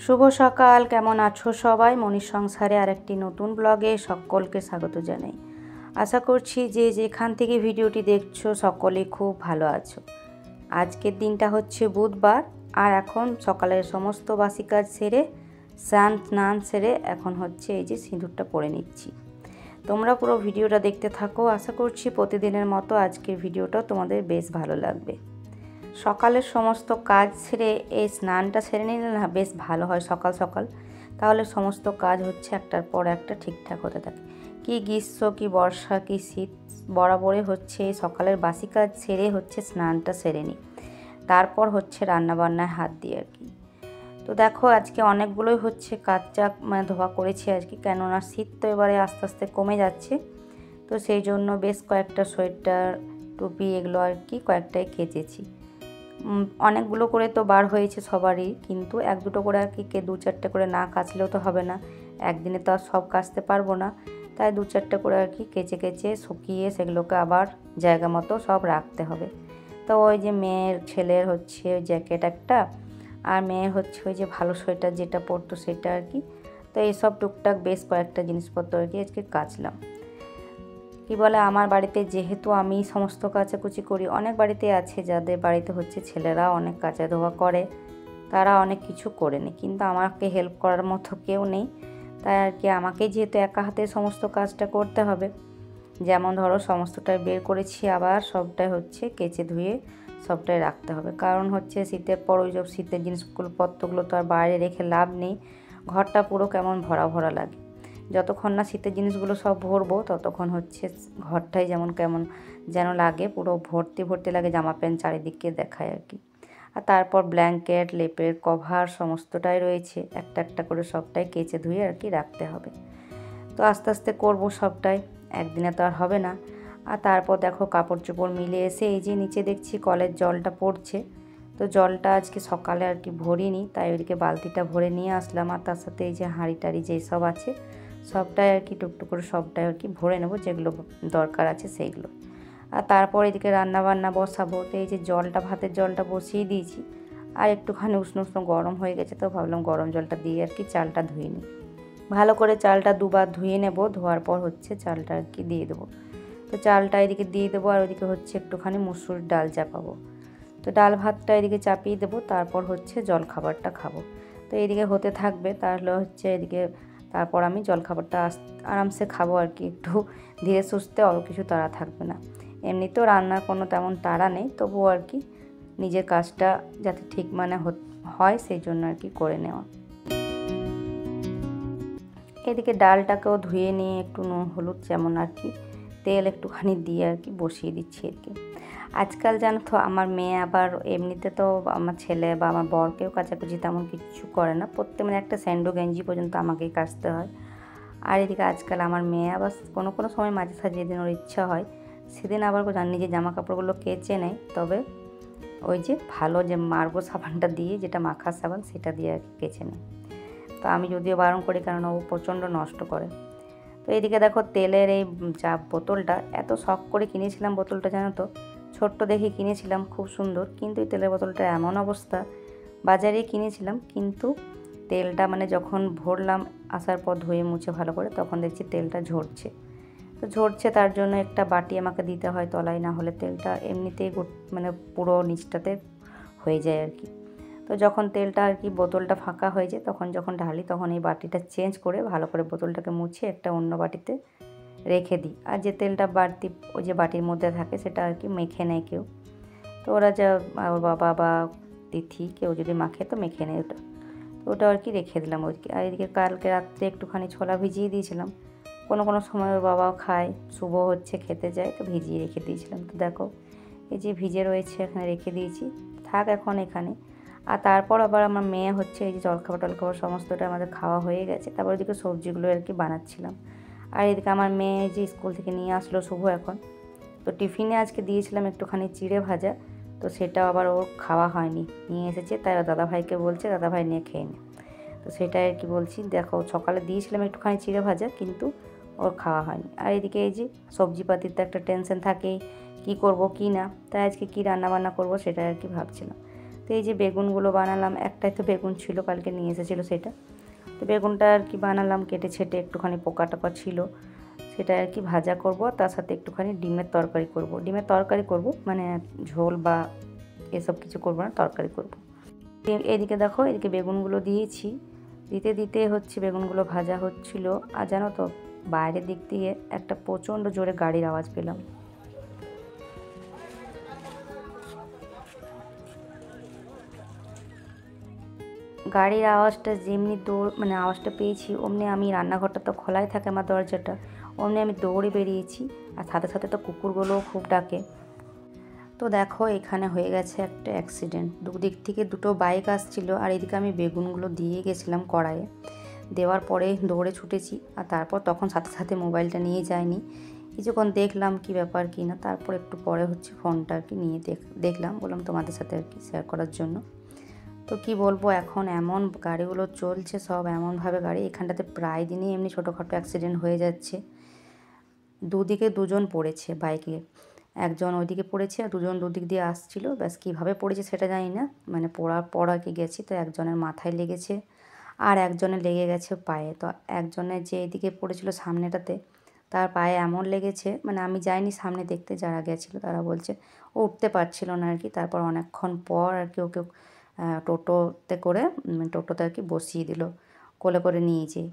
শুভ সকাল, কেমন আছো সবাই? মনির সংসারে আরেকটি নতুন ব্লগে সকলকে স্বাগত জানাই। আশা করছি যে যেখান থেকে ভিডিওটি দেখছো সকলেই খুব ভালো আছো। আজকের দিনটা হচ্ছে বুধবার, আর এখন সকালের সমস্ত বাসি কাজ সেরে স্নান সেরে এখন হচ্ছে এই যে সিঁদুরটা পরে নিচ্ছি। তোমরা পুরো ভিডিওটা দেখতে থাকো। আশা করছি প্রতিদিনের মতো আজকের ভিডিওটা তোমাদের বেশ ভালো লাগবে। সকালের সমস্ত কাজ সেরে এই স্নানটা সেরে নিলে না বেশ ভালো হয় সকাল সকাল, তাহলে সমস্ত কাজ হচ্ছে একটার পর একটা ঠিকঠাক হতে থাকে। কি গ্রীষ্ম কি বর্ষা কি শীত, বরাবরই হচ্ছে এই সকালের বাসি কাজ সেরে হচ্ছে স্নানটা সেরে নিই, তারপর হচ্ছে রান্নাবান্নায় হাত দিই আর কি। তো দেখো আজকে অনেকগুলোই হচ্ছে কাচা ধোয়া করেছি আজকে, কেননা শীত তো এবারে আস্তে আস্তে কমে যাচ্ছে। তো সেই জন্য বেশ কয়েকটা সোয়েটার টুপি এগুলো আর কি কয়েকটাই কেচেছি। অনেকগুলো করে তো বার হয়েছে সবারই, কিন্তু এক দুটো করে আর কি দু চারটে করে না কাচলেও তো হবে না, একদিনে তো আর সব কাচতে পারবো না। তাই দু চারটে করে আর কি কেচে কেচে শুকিয়ে সেগুলোকে আবার জায়গা মতো সব রাখতে হবে। তো ওই যে মেয়ের ছেলের হচ্ছে জ্যাকেট একটা, আর মেয়ের হচ্ছে ওই যে ভালো সোয়েটার যেটা পরতো সেটা আর কি। তো এইসব টুকটাক বেশ কয়েকটা জিনিসপত্র আর কি আজকে কাচলাম। কি বলে, আমার বাড়িতে যেহেতু আমি সমস্ত কাচাকুচি করি, অনেক বাড়িতে আছে যাদের বাড়িতে হচ্ছে ছেলেরা অনেক কাচা ধোয়া করে, তারা অনেক কিছু করে নেয়, কিন্তু আমাকে হেল্প করার মতো কেউ নেই। তাই আর কি আমাকেই যেহেতু একা হাতে সমস্ত কাজটা করতে হবে, যেমন ধরো সমস্তটাই বের করেছি, আবার সবটাই হচ্ছে কেচে ধুয়ে সবটাই রাখতে হবে। কারণ হচ্ছে শীতের পর ওই সব শীতের জিনিসগুলো পত্রগুলো তো আর বাইরে রেখে লাভ নেই, ঘরটা পুরো কেমন ভরা ভরা লাগে। যতক্ষণ না শীতের জিনিসগুলো সব ভরবো ততক্ষণ হচ্ছে ঘরটাই কেমন যেন লাগে, পুরো ভর্তি ভর্তি লাগে, জামা প্যান্ট চারিদিকে দেখায় আর কি। আর তারপর ব্ল্যাঙ্কেট লেপের কভার সমস্তটাই রয়েছে, একটা একটা করে সবটাই কেচে ধুয়ে আর কি রাখতে হবে। তো আস্তে আস্তে করবো সবটাই, একদিনে তো আর হবে না। আর তারপর দেখো কাপড় চোপড় মিলে এসে এই যে নিচে দেখছি কলের জলটা পড়ছে। তো জলটা আজকে সকালে আর কি ভরিনি, তাই ওইদিকে বালতিটা ভরে নিয়ে আসলাম। আর তার সাথে এই যে হাঁড়ি টাড়ি যেসব আছে সবটাই আর কি টুকটুক করে সবটাই আর কি ভরে নেবো, যেগুলো দরকার আছে সেইগুলো। আর তারপর এদিকে রান্নাবান্না বসাবো। তো এই যে জলটা ভাতের জলটা বসিয়ে দিয়েছি, আর একটুখানি উষ্ণ উষ্ণ গরম হয়ে গেছে, তো ভাবলাম গরম জলটা দিয়ে আর কি চালটা ধুয়ে নিই। ভালো করে চালটা দুবার ধুয়ে নেব, ধোয়ার পর হচ্ছে চালটা আর কি দিয়ে দেবো। তো চালটা এদিকে দিয়ে দেবো, আর ওইদিকে হচ্ছে একটুখানি মুসুর ডাল চাপাবো। তো ডাল ভাতটা এদিকে চাপিয়ে দেবো, তারপর হচ্ছে জল খাবারটা খাবো। তো এদিকে হতে থাকবে, তাহলে হচ্ছে এদিকে তারপর আমি জলখাবারটা আরামসে খাবো আর কি, একটু ধীরে সুস্থে, অত কিছু তাড়া থাকবে না। এমনিতেও রান্নার কোনো তেমন তাড়া নেই, তবুও আর কি নিজের কাজটা যাতে ঠিক হয় সেই জন্য আর কি করে নেওয়া। এদিকে ডালটাকেও ধুয়ে নিয়ে একটু নুন হলুদ যেমন আর কি তেল একটুখানি দিয়ে আর কি বসিয়ে দিচ্ছি আর কি। আজকাল জানো তো আমার মেয়ে আবার এমনিতে তো আমার ছেলে বা আমার বরকেও কাচাকুচি তেমন কিছু করে না, একটা স্যান্ডো গেঞ্জি পর্যন্ত আমাকেই কাচতে হয়। আর এদিকে আজকাল আমার মেয়ে আবার কোনো কোনো সময় মাঝে সাঝে যেদিন ওর ইচ্ছা হয় সেদিন আবার নিজের জামা কাপড়গুলো কেচে নেয়, তবে ওই যে ভালো যে মার্গো সাবানটা দিয়ে, যেটা মাখার সাবান, সেটা দিয়ে আর কি কেচে নেয়। তো আমি যদিও বারণ করি, কারণ ও প্রচণ্ড নষ্ট করে। তো এইদিকে দেখো তেলের এই যা বোতলটা, এত শখ করে কিনেছিলাম বোতলটা, জানো তো ছোট্ট দেখে কিনেছিলাম, খুব সুন্দর, কিন্তু এই তেলের বোতলটা এমন অবস্থা, বাজারে কিনেছিলাম কিন্তু তেলটা যখন ভরলাম আসার পর ধুয়ে মুছে ভালো করে, তখন দেখছি তেলটা ঝরছে। তো ঝরছে তার জন্য একটা বাটি আমাকে দিতে হয় তলায়, না হলে তেলটা এমনিতেই পুরো নিচটাতে হয়ে যায় আর কি। তো যখন তেলটা আর কি বোতলটা ফাঁকা হয়ে যায়, যখন ঢালি তখন এই বাটিটা চেঞ্জ করে ভালো করে বোতলটাকে মুছে একটা অন্য বাটিতে রেখে দিই। আর যে তেলটা বাড়তি ওই যে বাটির মধ্যে থাকে সেটা আর কি মেখে নেয় কেউ, তো ওরা ওর বাবা বা তিথি কেউ যদি মাখে তো মেখে নেয় ওটা। তো ওটা আর কি রেখে দিলাম ওইদিকে। আর এদিকে কালকে রাত্রে একটুখানি ছোলা ভিজিয়ে দিয়েছিলাম, কোনো সময় ওর বাবাও খায়, শুভ হচ্ছে খেতে যায়, তো ভিজিয়ে রেখে দিয়েছিলাম। তো দেখো এই যে ভিজে রয়েছে, এখানে রেখে দিয়েছি, থাক এখন এখানে। আর তারপর আবার আমার মেয়ে হচ্ছে এই যে জলখাবার সমস্তটা আমাদের খাওয়া হয়ে গেছে, তারপর এদিকে সবজিগুলো আর কি বানাচ্ছিলাম। আর এদিকে আমার মেয়ে যে স্কুল থেকে নিয়ে আসলো শুভ এখন, তো টিফিনে আজকে দিয়েছিলাম একটুখানি চিড়ে ভাজা, তো সেটা আবার ওর খাওয়া হয়নি, নিয়ে এসেছে, তাই দাদাভাইকে বলছে দাদাভাই নিয়ে খেয়ে নে। তো সেটাই আর কি বলছি, দেখো সকালে দিয়েছিলাম একটুখানি চিড়ে ভাজা, কিন্তু ওর খাওয়া হয়নি। আর এদিকে এই যে সবজিপাতির তো একটা টেনশন থাকেই, কী করব কী না, তাই আজকে কী রান্নাবান্না করব সেটাই আর কি ভাবছিলাম। তো এই যে বেগুনগুলো বানালাম, একটাই তো বেগুন ছিল, কালকে নিয়ে এসেছিলো সেটা। তো বেগুনটা আর কি বানালাম, কেটে ছেটে একটুখানি পোকা টোকা ছিল, সেটা আর কি ভাজা করব। তার সাথে একটুখানি ডিমের তরকারি করব। ডিমের তরকারি করব, মানে ঝোল বা এসব কিছু করব না, তরকারি করব। এদিকে দেখো, এদিকে বেগুনগুলো দিয়েছি, দিতে দিতে হচ্ছে বেগুনগুলো ভাজা হচ্ছিল। আর জানো তো, বাইরের দিক দিয়ে একটা প্রচণ্ড জোরে গাড়ির আওয়াজ পেলাম। গাড়ির আওয়াজটা যেমনি মানে আওয়াজটা পেয়েছি, অমনি আমি, রান্নাঘরটা তো খোলাই থাকে আমার দরজাটা, অমনি আমি দৌড়ে বেরিয়েছি। আর সাথে সাথে তো কুকুরগুলোও খুব ডাকে। তো দেখো, এখানে হয়ে গেছে একটা অ্যাক্সিডেন্ট। দুদিক থেকে দুটো বাইক আসছিল, আর এদিকে আমি বেগুনগুলো দিয়ে গেছিলাম কড়াইয়ে। দেওয়ার পরে দৌড়ে ছুটেছি, আর তারপর তখন সাথে সাথে মোবাইলটা নিয়ে যায়নি। কিছুক্ষণ দেখলাম কি ব্যাপার কি না, তারপর একটু পরে হচ্ছে ফোনটা আর কি নিয়ে দেখলাম, বললাম তোমাদের সাথে আর কি শেয়ার করার জন্য। তো কি বলবো, এখন এমন গাড়িগুলো চলছে, সব এমনভাবে গাড়ি, এখানটাতে প্রায় দিনই এমনি ছোটোখাটো অ্যাক্সিডেন্ট হয়ে যাচ্ছে। দুদিকে দুজন পড়েছে বাইকে, একজন ওইদিকে পড়েছে আর দুজন দুদিক দিয়ে আসছিল। ব্যাস কীভাবে পড়েছে সেটা জানি না, মানে পড়ার পর আর কি গেছি, তো একজনের মাথায় লেগেছে আর একজনের লেগে গেছে পায়ে। তো একজনের যে এদিকে পড়েছিল সামনেটাতে, তার পায়ে এমন লেগেছে, মানে আমি যাইনি সামনে দেখতে, যারা গেছিলো তারা বলছে ও উঠতে পারছিল না আর কি। তারপর অনেকক্ষণ পর আর কি ওকে টোটোতে করে, টোটোতে আর কি বসিয়ে দিল, কোলে করে নিয়ে যেয়ে।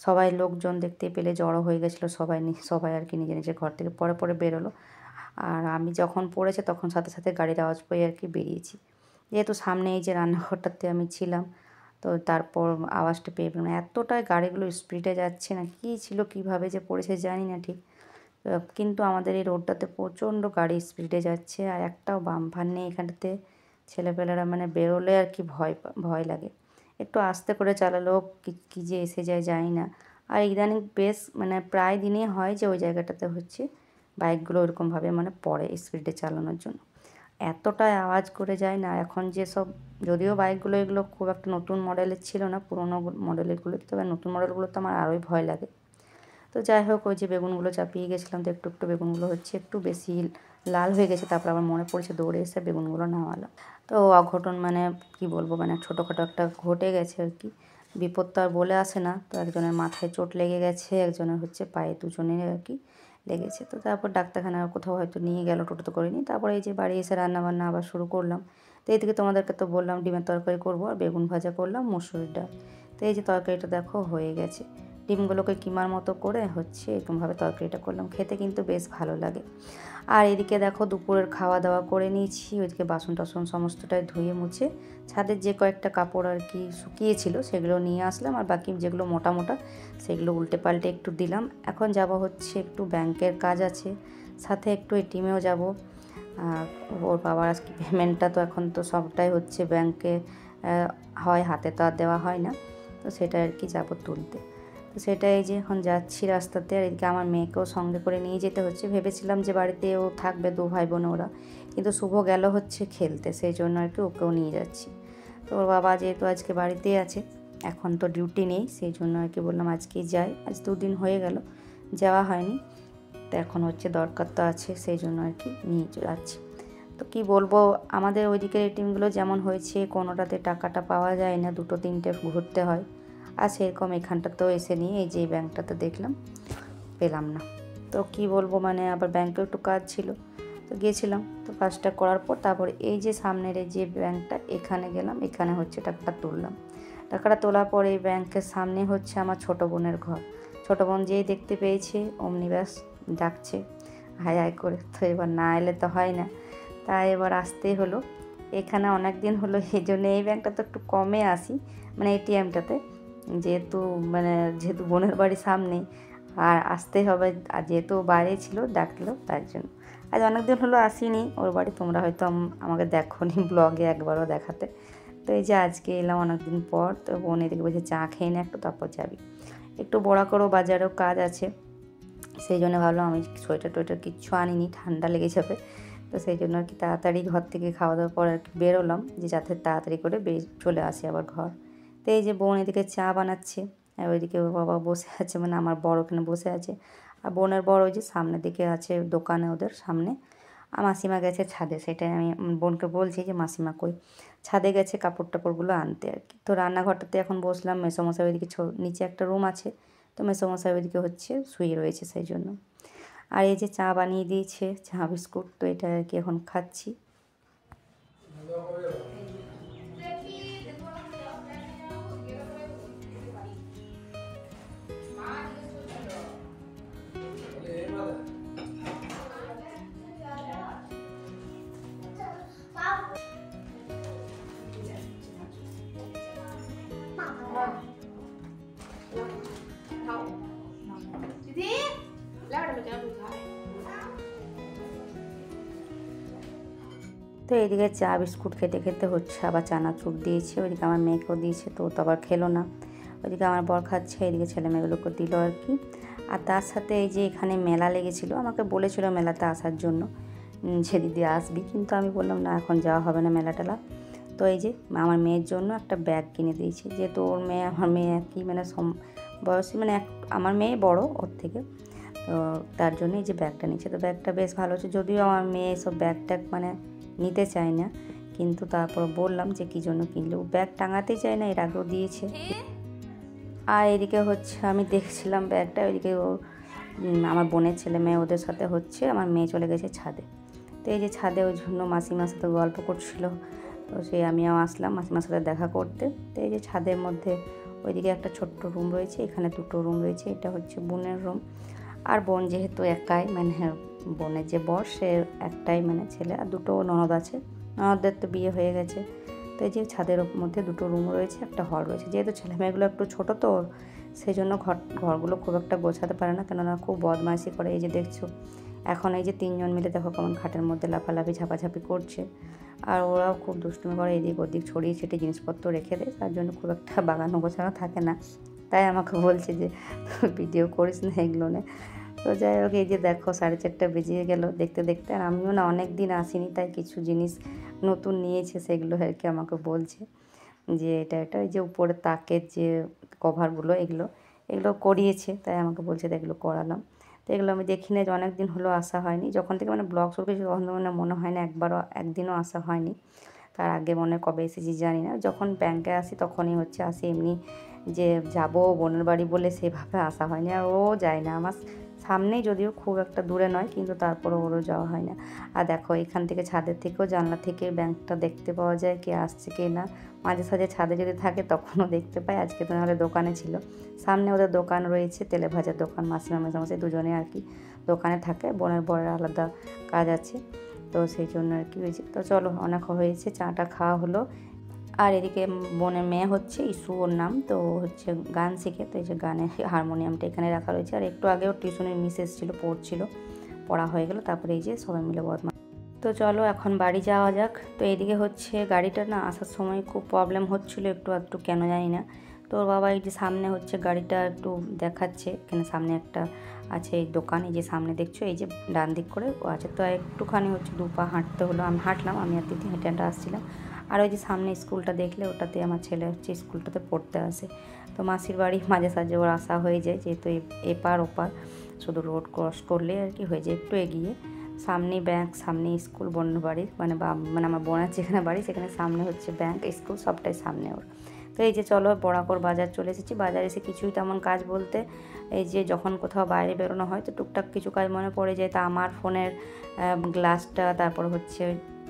সবাই লোকজন দেখতে পেলে জড়ো হয়ে গেছিলো, সবাই আর কি নিজের নিজের ঘর থেকে পরে পরে বেরোলো। আর আমি যখন পড়েছে তখন সাথে সাথে গাড়ির আওয়াজ পেয়ে আর কি বেরিয়েছি, যেহেতু সামনে এই যে রান্নাঘরটাতে আমি ছিলাম। তো তারপর আওয়াজটা পেয়ে পেলাম, এতটাই গাড়িগুলো স্পিডে যাচ্ছে না, কী ছিল কীভাবে যে পড়েছে জানি না ঠিক। কিন্তু আমাদের এই রোডটাতে প্রচণ্ড গাড়ি স্পিডে যাচ্ছে, আর একটাও বাম্পার নেই এখানটাতে। ছেলেপেলেরা মানে বেরোলে আর কি ভয় লাগে, একটু আস্তে করে চালালেও কী যে এসে যায় জানি না। আর ইদানিং বেশ মানে প্রায় দিনই হয় যে ওই জায়গাটাতে হচ্ছে বাইকগুলো ওরকমভাবে মানে পড়ে স্পিডে চালানোর জন্য, এতটাই আওয়াজ করে যায় না। এখন যেসব, যদিও বাইকগুলো এগুলো খুব একটা নতুন মডেলের ছিল না, পুরোনো মডেলেরগুলো, তবে নতুন মডেলগুলো তো আমার আরোই ভয় লাগে। তো যাই হোক, ওই যে বেগুনগুলো চাপিয়ে গেছিলাম, তো একটু একটু বেগুনগুলো হচ্ছে একটু বেশি লাল হয়ে গেছে। তারপর আবার মনে পড়েছে, দৌড়ে এসে বেগুনগুলো নামালাম। তো অঘটন মানে কি বলবো, মানে ছোটোখাটো একটা ঘটে গেছে আর কি। বিপদ তো আর বলে আসে না। তো একজনের মাথায় চোট লেগে গেছে, একজনের হচ্ছে পায়ে, দুজনের আর কি লেগেছে। তো তারপর ডাক্তারখানা কোথাও হয়তো নিয়ে গেল, টোটোতে করে নিই। তারপরে এই যে বাড়ি এসে রান্নাবান্না আবার শুরু করলাম। তো এই থেকে তোমাদেরকে তো বললাম ডিমের তরকারি করবো, আর বেগুন ভাজা করলাম, মসুরির ডাল। তো এই যে তরকারিটা দেখো হয়ে গেছে। ডিমগুলোকে কিমার মতো করে হচ্ছে এরকমভাবে তরকারিটা করলাম, খেতে কিন্তু বেশ ভালো লাগে। আর এদিকে দেখো দুপুরের খাওয়া দাওয়া করে নিয়েছি। ওইদিকে বাসন টাসন সমস্তটাই ধুয়ে মুছে ছাদের যে কয়েকটা কাপড় আর কি শুকিয়েছিল সেগুলো নিয়ে আসলাম, আর বাকি যেগুলো মোটা মোটা সেগুলো উল্টে পাল্টে একটু দিলাম। এখন যাব হচ্ছে একটু ব্যাংকের কাজ আছে, সাথে একটু এটিএমেও যাব। আর ওর বাবার আজকে পেমেন্টটা, তো এখন তো সবটাই হচ্ছে ব্যাংকে হয়, হাতে তো আর দেওয়া হয় না, তো সেটা আর কি যাব তুলতে। তো সেটা এই যে এখন যাচ্ছি রাস্তাতে। আর এদিকে আমার মেয়েকেও সঙ্গে করে নিয়ে যেতে হচ্ছে। ভেবেছিলাম যে বাড়িতে ও থাকবে, দু ভাই বোন ওরা, কিন্তু শুভ গেল হচ্ছে খেলতে, সেই জন্য আর কি ওকেও নিয়ে যাচ্ছি। তো ওর বাবা যেহেতু আজকে বাড়িতেই আছে, এখন তো ডিউটি নেই, সেই জন্য আর কি বললাম আজকেই যাই। আজ 2 দিন হয়ে গেল যাওয়া হয়নি, তো এখন হচ্ছে দরকার তো আছে, সেই জন্য আর কি নিয়ে যাচ্ছি। তো কি বলবো, আমাদের ওইদিকের এটিএমগুলো যেমন হয়েছে, কোনোটাতে টাকাটা পাওয়া যায় না, 2-3টে ঘুরতে হয়। আর সেরকম এখানটাতেও এসে নিয়ে এই যে এই ব্যাংকটাতে দেখলাম, পেলাম না। তো কি বলবো, মানে আবার ব্যাংকেও একটু কাজ ছিল, তো গিয়েছিলাম। তো কাজটা করার পর তারপর এই যে সামনের এই যে ব্যাংকটা, এখানে গেলাম, এখানে হচ্ছে টাকাটা তুললাম। টাকাটা তোলার পর এই ব্যাংকের সামনে হচ্ছে আমার ছোটো বোনের ঘর। ছোটো বোন যেই দেখতে পেয়েছে অমনি ব্যাস ডাকছে হাই হাই করে। তো এবার না এলে তো হয় না, তাই এবার আসতেই হলো। এখানে অনেক দিন হলো, এই জন্য এই ব্যাংকটা তো একটু কমে আসি, মানে এটিএমটাতে, যেহেতু বোনের বাড়ির সামনেই আর আসতে হবে, আর যেহেতু বাইরে ছিল ডাকলো, তার জন্য আজ অনেক দিন হলো আসিনি ওর বাড়ি। তোমরা হয়তো আমাকে দেখোনি ব্লগে একবারও দেখাতে। তো এই যে আজকে এলাম অনেক দিন পর। তো বোন এদিকে বলছে চা খেয়ে নে একটু, তারপর যাবি। একটু বড়া করো, বাজারেও কাজ আছে, সেই জন্য ভাবলাম আমি সোয়েটার টোয়েটার কিচ্ছু আনিনি, ঠান্ডা লেগে যাবে। তো সেই জন্য আর কি তাড়াতাড়ি ঘর থেকে খাওয়া দাওয়ার পর আর কি বেরোলাম, যে যাতে তাড়াতাড়ি করে চলে আসি আবার ঘর। তো এই যে বোন এদিকে চা বানাচ্ছে, আর ওইদিকে ওর বাবা বসে আছে, মানে আমার বড় ওখানে বসে আছে। আর বোনের বড় ওই যে সামনের দিকে আছে দোকানে ওদের সামনে। আর মাসিমা গেছে ছাদে, সেটাই আমি বোনকে বলছি যে মাসিমা কই, ছাদে গেছে কাপড় টাপড়গুলো আনতে আর কি। তো রান্নাঘরটাতে এখন বসলাম, মেসোমশাই ওইদিকে নিচে একটা রুম আছে, তো মেসোমশাই ওইদিকে হচ্ছে শুয়ে রয়েছে সেই জন্য। আর এই যে চা বানিয়ে দিয়েছে, চা বিস্কুট, তো এটা আর কি এখন খাচ্ছি। তো এইদিকে চা বিস্কুট খেতে খেতে হচ্ছে, আবার চানাচুর দিয়েছে, ওইদিকে আমার মেয়েকেও দিয়েছে, তো তো আবার খেলো না। ওইদিকে আমার বর খাচ্ছে, এইদিকে ছেলে মেয়েগুলোকে দিল আর কি। আর তার সাথে এই যে এখানে মেলা লেগেছিলো, আমাকে বলেছিল মেলাতে আসার জন্য যে দিদি আসবি, কিন্তু আমি বললাম না এখন যাওয়া হবে না মেলা টেলা। তো এই যে আমার মেয়ের জন্য একটা ব্যাগ কিনে দিয়েছি, যেহেতু ওর মেয়ে আমার মেয়ে একই মানে বয়সী, মানে আমার মেয়ে বড় ওর থেকে, তো তার জন্য এই যে ব্যাগটা নিচ্ছে। তো ব্যাগটা বেশ ভালো হচ্ছে, যদিও আমার মেয়ে এসব ব্যাগ ট্যাগ মানে নিতে চায় না, কিন্তু তারপর বললাম যে কী জন্য কিনলে, ও ব্যাগ টাঙাতেই চায় না, এর আগেও দিয়েছে। আর এদিকে হচ্ছে আমি দেখছিলাম ব্যাগটা, ওইদিকে ও আমার বোনের ছেলে মেয়ে ওদের সাথে হচ্ছে, আমার মেয়ে চলে গেছে ছাদে। তো এই যে ছাদে ওই জন্য মাসিমার সাথে গল্প করছিল, তো সেই আমিও আসলাম মাসিমার সাথে দেখা করতে। তো এই যে ছাদের মধ্যে ওইদিকে একটা ছোট্ট রুম রয়েছে, এখানে দুটো রুম রয়েছে, এটা হচ্ছে বোনের রুম। আর বোন যেহেতু একাই, মানে বোনের যে বর সে একটাই মানে ছেলে, আর দুটো ননদ আছে, ননদদের তো বিয়ে হয়ে গেছে। তো এই যে ছাদের মধ্যে দুটো রুম রয়েছে, একটা হল রয়েছে, যেহেতু ছেলেমেয়েগুলো একটু ছোটো তো সেই জন্য ঘরগুলো খুব একটা গোছাতে পারে না, কেননা খুব বদমাইশি করে। এই যে দেখছো এখন এই যে তিনজন মিলে দেখো কেমন খাটের মধ্যে লাফালাফি ঝাপাঝাপি করছে, আর ওরাও খুব দুষ্টুমি করে, এদিক ওদিক ছড়িয়ে ছিটিয়ে জিনিসপত্র রেখে দেয়, তার জন্য খুব একটা বাগানো গোছানো থাকে না। তাই আমাকে বলছে যে ভিডিও করিস না এগুলো নে। তো যাই হোক, এই যে দেখো 4:30 বেজে গেল দেখতে দেখতে, আর আমিও না অনেক দিন আসিনি, তাই কিছু জিনিস নতুন নিয়েছে, সেগুলো আর কি আমাকে বলছে যে এটা ওই যে উপরে তাকের যে কভারগুলো এগুলো করিয়েছে, তাই আমাকে বলছে এগুলো করালাম। তো এগুলো আমি দেখি না, যে অনেক দিন হলো আসা হয়নি, যখন থেকে মানে ব্লগ শুরু করেছি তখন মানে মনে হয় না একদিনও আসা হয়নি। তার আগে মনে কবে এসেছি জানি না, যখন ব্যাংকে আসি তখনই হচ্ছে আসি, এমনি যে যাব বোনের বাড়ি বলে সেভাবে আসা হয়নি। আর ও যায় না, আমার সামনেই, যদিও খুব একটা দূরে নয়, কিন্তু তারপরও ওরও যাওয়া হয় না। আর দেখো এখান থেকে ছাদের থেকেও জানলা থেকে ব্যাংকটা দেখতে পাওয়া যায়, কে আসছে কে না। মাঝে সাঝে ছাদে যদি থাকে তখনও দেখতে পাই, আজকে তো নাহলে দোকানে ছিল, সামনে ওদের দোকান রয়েছে, তেলে ভাজার দোকান, মাসিমা মেসোমশাই দুজনে আর কি দোকানে থাকে, বোনের বরের আলাদা কাজ আছে, তো সেই জন্য আর কি হয়েছে। তো চলো অনেক হয়েছে, চাটা খাওয়া হলো। আর এদিকে বোনের মেয়ে হচ্ছে ইস্যু ওর নাম, তো হচ্ছে গান শিখে, তো এই যে গানের হারমোনিয়ামটা এখানে রাখা রয়েছে। আর একটু আগেও টিউশনের মিস এসেছিলো, পড়া হয়ে গেল, তারপরে এই যে সবাই মিলে বদমা। তো চলো এখন বাড়ি যাওয়া যাক। তো এইদিকে হচ্ছে গাড়িটা না আসার সময় খুব প্রবলেম হচ্ছিলো একটু কেন জানি না। তো ওর বাবা এই যে সামনে হচ্ছে গাড়িটা একটু দেখাচ্ছে, এখানে সামনে একটা আছে এই দোকান, এই যে সামনে দেখছো এই যে ডান দিক করে ও আছে, তো একটুখানি হচ্ছে 2 পা হাঁটতে হলো, আমি হাঁটলাম, আমি আর দিদি হেঁটে হেঁটে আসছিলাম। আর ওই যে সামনে স্কুলটা দেখলে, ওটাতে আমার ছেলে হচ্ছে স্কুলটাতে পড়তে আসে। তো মাসির বাড়ি মাঝে সাঝে ওর আসা হয়ে যায়, যেহেতু এপার ওপার শুধু রোড ক্রস করলে আর কি হয়ে যায়, একটু এগিয়ে সামনে ব্যাংক, সামনে স্কুল, বোনের বাড়ির মানে আমার বোনের যেখানে বাড়ি সেখানে সামনে হচ্ছে ব্যাংক, স্কুল সবটাই সামনে ওর। তো এই যে চলো বড়াকর বাজার চলে এসেছি, বাজার এসে কিছুই তেমন কাজ বলতে এই যে যখন কোথাও বাইরে বেরোনো হয় তো টুকটাক কিছু কাজ মনে পড়ে যায়। তা আমার ফোনের গ্লাসটা, তারপর হচ্ছে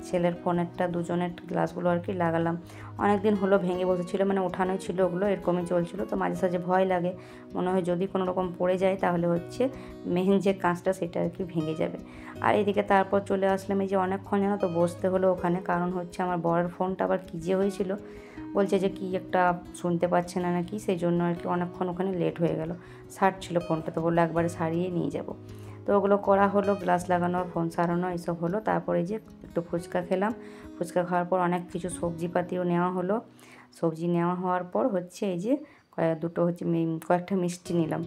ছেলের ফোনেরটা, দুজনের গ্লাসগুলো আর কি লাগালাম। অনেক দিন হলো ভেঙে বসেছিলো, মানে উঠানোই ছিল, ওগুলো এরকমই চলছিলো, তো মাঝে সাঝে ভয় লাগে, মনে হয় যদি কোনো রকম পড়ে যায় তাহলে হচ্ছে মেন যে কাঁচটা সেটা আর কি ভেঙে যাবে। আর এদিকে তারপর চলে আসলাম, এই যে অনেকক্ষণ যেন তো বসতে হলো ওখানে, কারণ হচ্ছে আমার বরের ফোনটা আবার কী যে হয়েছিল, বলছে যে কি একটা শুনতে পাচ্ছে না নাকি, সেই জন্য আর কি অনেকক্ষণ ওখানে লেট হয়ে গেল। সারছিল ফোনটা, তো বললো একবারে সারিয়ে নিয়ে যাব। তো ওগুলো করা হলো, গ্লাস লাগানো, ফোন সারানো, এইসব হলো। তারপরে যে একটু ফুচকা খেলাম, ফুচকা খাওয়ার পর অনেক কিছু সবজিপাতিও নেওয়া হলো। সবজি নেওয়া হওয়ার পর হচ্ছে এই যে দুটো হচ্ছে কয়েকটা মিষ্টি নিলাম।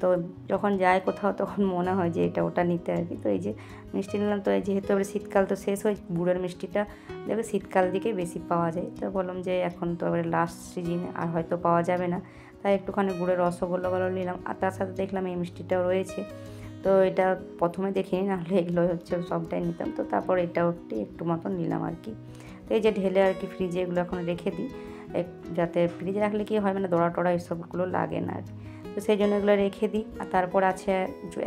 তো যখন যাই কোথাও তখন মনে হয় যে এটা ওটা নিতে আর কি। তো এই যে মিষ্টি নিলাম, তো এই যেহেতু এবার শীতকাল তো শেষ হয়, গুড়ের মিষ্টিটা দেখবে শীতকাল দিকেই বেশি পাওয়া যায়, তো বললাম যে এখন তো এবার লাস্ট সিজনে আর হয়তো পাওয়া যাবে না, তাই একটুখানি গুড়ের রসগোল্লাগুলো নিলাম। আর তার সাথে দেখলাম এই মিষ্টিটাও রয়েছে, তো এটা প্রথমে দেখিনি, নাহলে এগুলো হচ্ছে সবটাই নিতাম। তো তারপর এটাও একটু মতন নিলাম আর কি। তো এই যে ঢেলে আর কি ফ্রিজে এগুলো এখন রেখে দিই, যাতে ফ্রিজে রাখলে কি হয় মানে দড়া টড়া এসবগুলো লাগে না আর কি। তো সেই জন্য এগুলো রেখে দিই। আর তারপর আছে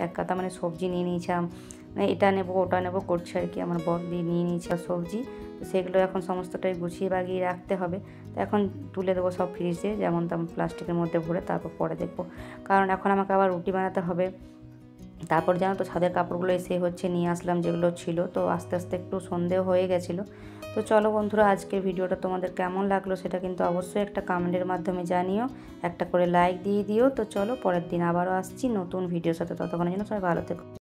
এক কাতা মানে সবজি নিয়ে নিয়েছিলাম, মানে এটা নেবো ওটা নেবো করছে আর কি আমার বর দিয়ে নিয়ে নিয়েছে সবজি। তো সেগুলো এখন সমস্তটাই গুছিয়ে বাগিয়ে রাখতে হবে। তো এখন তুলে দেবো সব ফ্রিজে যেমন তেমন প্লাস্টিকের মধ্যে ভরে, তারপর পরে দেখবো, কারণ এখন আমাকে আবার রুটি বানাতে হবে। তারপর জানো তো ছাদের কাপড়গুলো এসে হচ্ছে নিয়ে আসলাম যেগুলো ছিল। তো আস্তে আস্তে একটু সন্ধেও হয়ে গেছিলো। তো চলো বন্ধুরা, আজকের ভিডিওটা তোমাদের কেমন লাগলো সেটা কিন্তু অবশ্যই একটা কমেন্টের মাধ্যমে জানিও, একটা করে লাইক দিয়ে দিও। তো চলো পরের দিন আবারও আসছি নতুন ভিডিওর সাথে, ততক্ষণের জন্য সবাই ভালো থেকো।